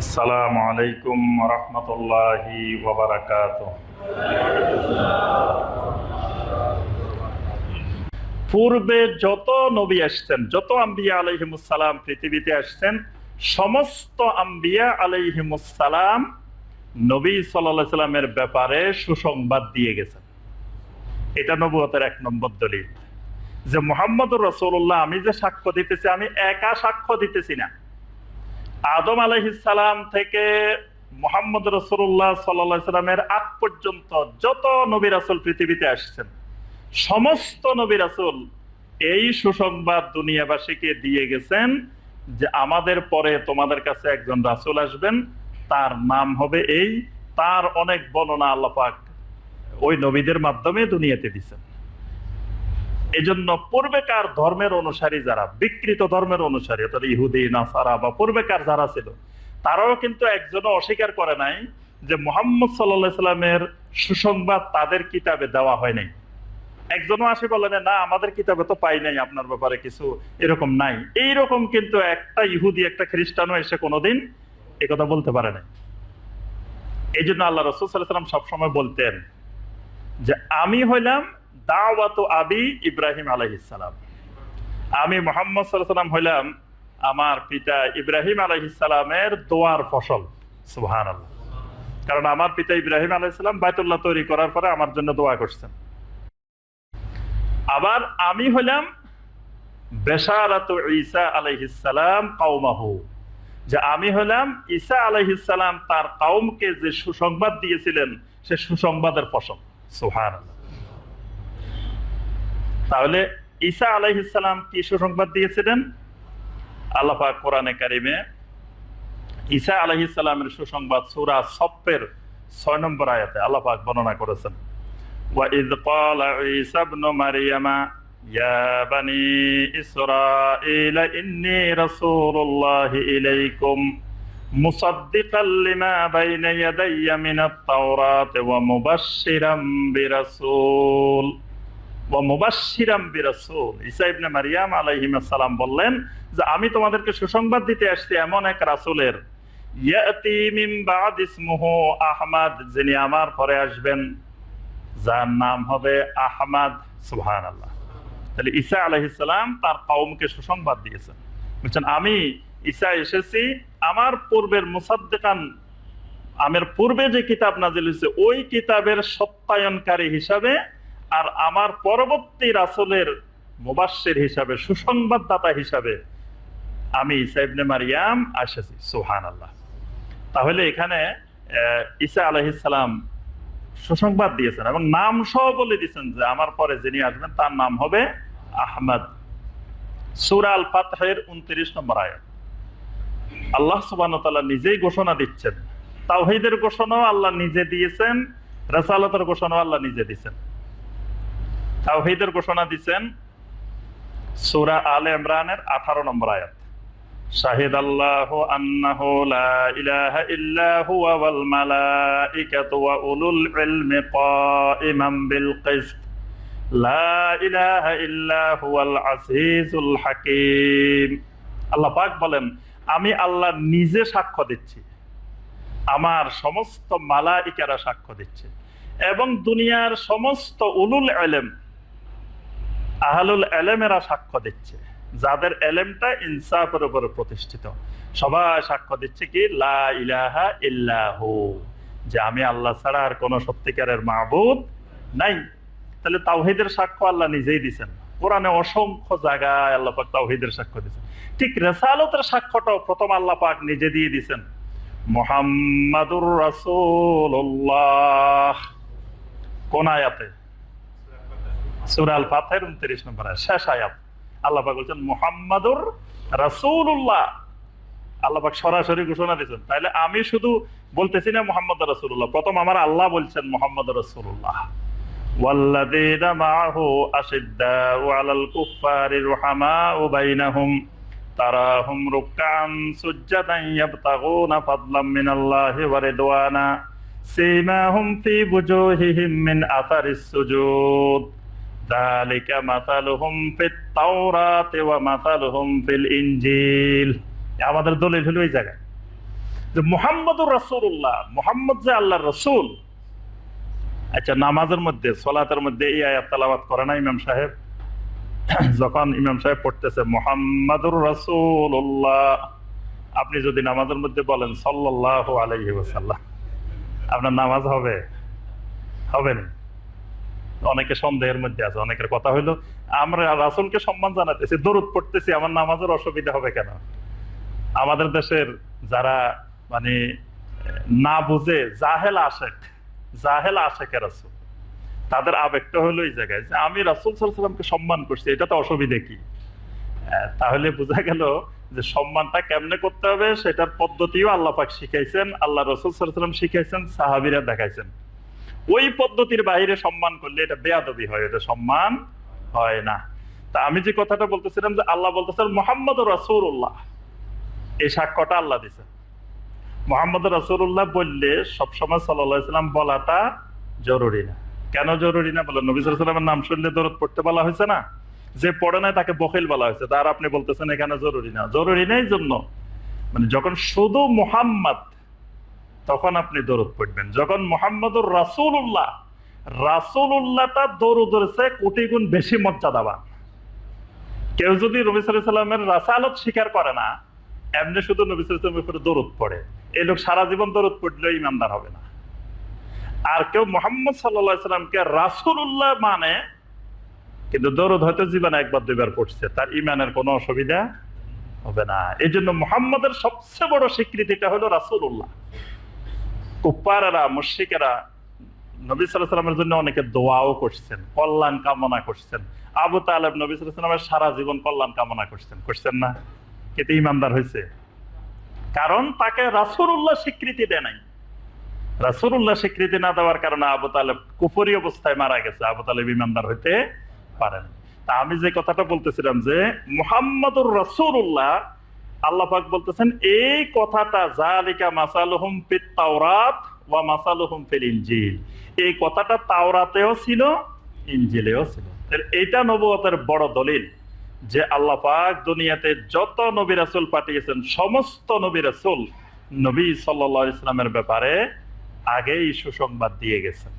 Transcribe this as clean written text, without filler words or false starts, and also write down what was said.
আসসালামু আলাইকুম রহমতুল্লাহি ওয়া বারাকাতুহু। পূর্বে যত নবী আসছেন, যত আম্বিয়া আলাইহিমুস সালাম পৃথিবীতে আসছেন, সমস্ত আম্বিয়া আলাইহিমুস সালাম নবী সাল্লাল্লাহু আলাইহি সাল্লামের ব্যাপারে সুসংবাদ দিয়ে গেছেন। এটা নবুয়তের এক নম্বর দলিল যে মুহাম্মদুর রাসূলুল্লাহ, আমি যে সাক্ষ্য দিতেছি, আমি একা সাক্ষ্য দিতেছি না। আদম আলাইহিস সালাম থেকে মুহাম্মদ রাসূলুল্লাহ সাল্লাল্লাহু আলাইহি সাল্লামের আগ পর্যন্ত যত নবী রাসূল পৃথিবীতে আসছেন, সমস্ত নবী রাসূল এই সুসংবাদ দুনিয়াবাসীকে দিয়ে গেছেন যে আমাদের পরে তোমাদের কাছে একজন রাসূল আসবেন, তার নাম হবে এই। তার অনেক বর্ণনা আল্লাহ পাক ওই নবীদের মাধ্যমে দুনিয়াতে দিয়েছেন। এজন্য পূর্বেকার ধর্মের অনুসারী যারা, বিকৃত ধর্মের অনুসারী, অর্থাৎ ইহুদি নাসারা বা পূর্বেকার যারা ছিল, তারাও কিন্তু একজনও অস্বীকার করে নাই যে মুহাম্মদ সাল্লাল্লাহু আলাইহি সাল্লামের সুসংবাদ তাদের কিতাবে দেওয়া হয় নাই। একজনও আসে বলে না, আমাদের কিতাবে তো পাই নাই আপনার ব্যাপারে কিছু, এরকম নাই। এইরকম কিন্তু একটা ইহুদি, একটা খ্রিস্টানও এসে কোনোদিন একথা বলতে পারে নাই। এই জন্য আল্লাহ রাসূল সাল্লাল্লাহু আলাইহি ওয়াসাল্লাম সবসময় বলতেন যে আমি হইলাম দাওয়াতু আবি ইব্রাহিম আলাইহিস সালাম, আমি মুহাম্মদ সাল্লাল্লাহু আলাইহি ওয়াসাল্লাম হইলাম আমার পিতা ইব্রাহিম আলাইহিস সালামের দোয়ার ফসল। সুবহানাল্লাহ। কারণ আমার পিতা ইব্রাহিম আলাইহিস সালাম বাইতুল্লাহ তৈরি করার পরে আমার জন্য দোয়া করছেন। আবার আমি হইলাম বেশারাতু ঈসা আলাইহিস সালাম কওমাহু, যে আমি হলাম ঈসা আলাইহিস সালাম তার কওমকে যে সুসংবাদ দিয়েছিলেন সে সুসংবাদের ফসল। সুবহানাল্লাহ। তাহলে ঈসা আলাইহিস সালাম কি সুসংবাদ দিয়েছিলেন? আল্লাহ পাক কোরআনে কারিমে ঈসা আলাইহিস সালামের সুসংবাদ সূরা সফফের 6 নম্বর আয়াতে আল্লাহ পাক বর্ণনা করেছেন, ওয়া ইয ক্বালা ঈসা ইবনু মারইয়ামা ইয়া বানি ইসরাঈলা ইন্নী রাসূলুল্লাহি ইলাইকুম মুসাদ্দিকাল লিমা বাইনা ইয়াদাইয়া মিনাত তাওরাতি ওয়া মুবাশশিরাম বিরাসূল ওয়া মুবাশশিরাম বিরাসূল। ঈসা ইবনে মারইয়াম আলাইহিস সালাম বললেন যে আমি তোমাদেরকে সুসংবাদ দিতে আসছি এমন এক রাসূলের, ইয়াতি মিন বাদ ইসমুহু আহমদ, যিনি আমার পরে আসবেন, যার নাম হবে আহমদ। সুবহানাল্লাহ। তাহলে ঈসা আলাইহিস সালাম তার কওমকে সুসংবাদ দিয়েছেন, বলছেন আমি ঈসা এসেছি আমার পূর্বের মুসাদ্দিকান, আমার পূর্বে যে কিতাব নাজিল হয়েছে ওই কিতাবের সত্যায়নকারী হিসাবে, আর আমার পরবর্তী রাসূলের মুবাশশির হিসাবে, সুসংবাদদাতা হিসাবে আমি ঈসা ইবনে মারইয়াম এসেছি। সুবহানাল্লাহ। তাহলে এখানে ঈসা আলাইহিস সালাম সুসংবাদ দিয়েছেন এবং নাম সহ বলে দিয়েছেন যে আমার পরে যিনি আসবেন তার নাম হবে আহমদ। সূরা আল ফাতহের 29 নম্বর আয়াত আল্লাহ সুবহানাহু ওয়া তাআলা নিজেই ঘোষণা দিচ্ছেন। তাওহীদের ঘোষণাও আল্লাহ নিজে দিয়েছেন, রাসালাতের ঘোষণাও আল্লাহ নিজে দিয়েছেন। তাওহীদের ঘোষণা দিয়েছেন সূরা আলে ইমরানের 18 নম্বর আয়াত, শাহিদাল্লাহু আন্নাহু লা ইলাহা ইল্লা হুয়া ওয়াল মালাইকাতু ওয়া উলুল ইলমি কাইমান বিল কিসত লা ইলাহা ইল্লা হুয়াল আজিজুল হাকীম। আল্লাহ পাক বলেন আমি আল্লাহ নিজে সাক্ষ্য দিচ্ছি, আমার সমস্ত মালাইকারা সাক্ষ্য দিচ্ছে, এবং দুনিয়ার সমস্ত উলুল ইলম, আহলুল ইলমেরা সাক্ষ্য দিচ্ছে, যাদের এলেমটা ইনসাফের উপরে প্রতিষ্ঠিত, সবাই সাক্ষ্য দিচ্ছে কি লা ইলাহা ইল্লাহু, যে আমি আল্লাহ ছাড়া আর কোন সত্যিকারের মাবুদ নাই। তাহলে তাওহীদের সাক্ষ্য আল্লাহ নিজেই দিয়েছেন। কোরআনে অসংখ্য জায়গায় আল্লাহ পাক তাওহীদের সাক্ষ্য দিয়েছেন। ঠিক রিসালাতের সাক্ষ্যটাও প্রথম আল্লাহ পাক নিজে দিয়ে দিয়েছেন, মুহাম্মাদুর রাসূলুল্লাহ। কোন আয়াতে? সূরা আল ফাতহের 29 নম্বর আয়াত, শেষ আয়াত। আল্লাহ পাক বলছেন মুহাম্মাদুর রাসূলুল্লাহ। আল্লাহ পাক সরাসরি ঘোষণা দিয়েছেন। তাহলে আমি শুধু বলতেছি না মুহাম্মদ রাসূলুল্লাহ, প্রথম আমার আল্লাহ বলছেন মুহাম্মদ রাসূলুল্লাহ। ওয়াল্লাযীনা মাআহু আশিদ্দাউ আলাল কুফফারি রুহামাউ বাইনাহুম তারাহুম রুকআন সুজদান ইয়াবতাগুনা ফাদলাম মিনাল্লাহি ওয়া রিদওয়ানা সীমাহুম ফি বুজুহিহিম মিন আথারিস সুজুদ যালিকা মাসালুহুম ফিত তাওরাতি ওয়া মাসালুহুম ফিল ইনজিল। আমাদের দলিল হলো এই জায়গায় যে মুহাম্মদুর রাসূলুল্লাহ, মুহাম্মদ যে আল্লাহর রাসূল। আচ্ছা, নামাজের মধ্যে, সালাতের মধ্যে এই আয়াত তেলাওয়াত করে না ইমাম সাহেব? যখন ইমাম সাহেব পড়তেছে মুহাম্মাদুর রাসূলুল্লাহ, আপনি যদি নামাজের মধ্যে বলেন সাল্লাল্লাহু আলাইহি ওয়াসাল্লাম, আপনার নামাজ হবে? হবে না। অনেকে সন্দেহের মধ্যে আছে। অনেকের কথা হইলো আমরা রাসূলকে সম্মান জানাতেছি, দরুদ পড়তেছি, আমার নামাজের অসুবিধা হবে কেন? আমাদের দেশের যারা মানে না বুঝে জাহেল আশেকে রাসূল, তাদের আবেগটা হলো এই জায়গায় যে আমি রাসূল সাল্লাল্লাহু আলাইহি ওয়াসাল্লামকে সম্মান করছি, এটা তো অসুবিধা কি? তাহলে বোঝা গেল যে সম্মানটা কেমনে করতে হবে সেটার পদ্ধতিও আল্লাহ পাক শিখাইছেন, আল্লাহ রাসূল সাল্লাল্লাহু আলাইহি ওয়াসাল্লাম শিখাইছেন, সাহাবীরা দেখাইছেন। ওই পদ্ধতির বাইরে সম্মান করলে এটা বেয়াদবি হয়, এটা সম্মান হয় না। তা আমি যে কথাটা বলতেছিলাম যে আল্লাহ বলতেছেন মুহাম্মাদুর রাসূলুল্লাহ, এই সাক্ষ্যটা আল্লাহ দিয়েছেন। মুহাম্মাদুর রাসূলুল্লাহ বললে সবসময় সাল্লাল্লাহু আলাইহি ওয়াসাল্লাম বলাটা জরুরি না। কেন জরুরি না? বলেন, নবী সাল্লাল্লাহু আলাইহি ওয়াসাল্লামের নাম শুনলে দরুদ পড়তে বলা হয়েছে না? যে পড়ে নাই তাকে বখিল বলা হয়েছে, তার আপনি বলতেছেন এখানে জরুরি না। জরুরি নেই জন্য মানে যখন শুধু মুহাম্মদ তখন আপনি দরুদ পড়বেন। যখন মুহাম্মাদুর রাসূলুল্লাহ, রাসূলুল্লাহটা দরুদের চেয়ে কোটি গুণ বেশি মর্যাদাবান। কেউ যদি নবী সাল্লাল্লাহু আলাইহি ওয়াসাল্লামের রাসালত স্বীকার করে না, এমনি শুধু নবী সাল্লাল্লাহু আলাইহি ওয়াসাল্লামের উপরে দরুদ পড়ে, এই লোক সারা জীবন দরুদ পড়লেও ইমানদার হবে না। আর কেউ মুহাম্মদ সাল্লাল্লাহু আলাইহি ওয়াসাল্লামকে রাসূলুল্লাহ মানে কিন্তু দরুদ হয়তো জীবনে একবার দুইবার পড়ছে, তার ইমানের কোনো অসুবিধা হবে না। এই জন্য মুহাম্মদের সবচেয়ে বড় স্বীকৃতিটা হলো রাসূলুল্লাহ। কুফাররা, মুশরিকেরা নবী সাল্লাল্লাহু আলাইহি ওয়াসাল্লামের জন্য অনেকে দোয়াও করছেন, কল্যাণ কামনা করছেন। আবু তালেব নবী সাল্লাল্লাহু আলাইহি ওয়াসাল্লামের সারা জীবন কল্যাণ কামনা করছেন না? কিন্তু ইমানদার হয়েছে, কারণ তাকে রাসূলুল্লাহ স্বীকৃতি দেয় নাই। রাসূলুল্লাহ স্বীকৃতি না দেওয়ার কারণে আবু তালেব কুফরি অবস্থায় মারা গেছে, আবু তালেব ইমানদার হইতে পারেন। তা আমি যে কথাটা বলতেছিলাম যে মুহাম্মাদুর রাসূলুল্লাহ, আল্লাহ পাক বলতেছেন এই কথাটা যালিকা মাসালুহুম ফিত তাওরাত ওয়া মাসালুহুম ফিল ইনজিল, এই কথাটা তাওরাতেও ছিল, ইনজিলেও ছিল। এইটা নবুয়তের বড় দলিল যে আল্লাহ পাক দুনিয়াতে যত নবী রাসূল পাঠিয়েছেন সমস্ত নবী রাসূল নবী সাল্লাল্লাহু আলাইহি ওয়াসাল্লামের ব্যাপারে আগেই সুসংবাদ দিয়ে গেছেন।